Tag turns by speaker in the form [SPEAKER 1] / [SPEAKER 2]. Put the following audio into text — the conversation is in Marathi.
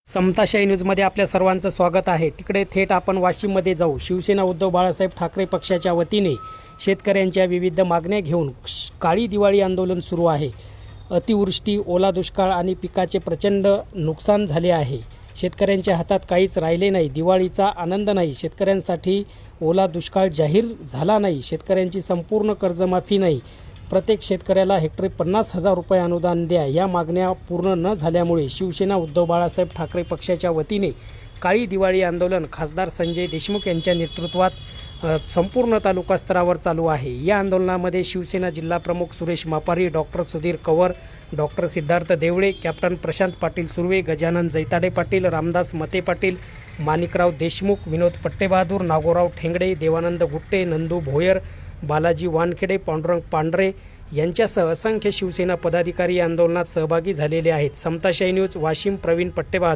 [SPEAKER 1] समताशाही न्यूजमध्ये आपल्या सर्वांचं स्वागत आहे। तिकडे थेट आपण वाशिममध्ये जाऊ। शिवसेना उद्धव बाळासाहेब ठाकरे पक्षाच्या वतीने शेतकऱ्यांच्या विविध मागण्या घेऊन काळी दिवाळी आंदोलन सुरू आहे। अतिवृष्टी, ओला दुष्काळ आणि पिकाचे प्रचंड नुकसान झाले आहे। शेतकऱ्यांच्या हातात काहीच राहिले नाही। दिवाळीचा आनंद नाही। शेतकऱ्यांसाठी ओला दुष्काळ जाहीर झाला नाही। शेतकऱ्यांची संपूर्ण कर्जमाफी नाही। प्रत्येक शेतकऱ्याला हेक्टरी 50,000 रुपये अनुदान द्या। या मागण्या पूर्ण न झाल्यामुळे शिवसेना उद्धव बाळासाहेब ठाकरे पक्षाच्या वतीने काळी दिवाळी आंदोलन खासदार संजय देशमुख यांच्या नेतृत्वात संपूर्ण तालुका स्तरावर चालू आहे। या आंदोलनामध्ये शिवसेना जिल्हा प्रमुख Suresh Mapari, doctor Sudhir cover, doctor Siddharth देवळे, कॅप्टन प्रशांत पाटील सुर्वे, गजानन जैताडे पाटील, रामदास मते पाटील, माणिकराव देशमुख, विनोद पट्टेबहादूर, नागोराव ठेंगडे, देवानंद गुट्टे, नंदू भोयर, बालाजी वानखेडे, पांडुरंग पांढरे यांच्यासह असंख्य शिवसेना पदाधिकारी या आंदोलनात सहभागी झालेले आहेत। समताशाही न्यूज वाशिम, प्रवीण पट्टेबहादूर।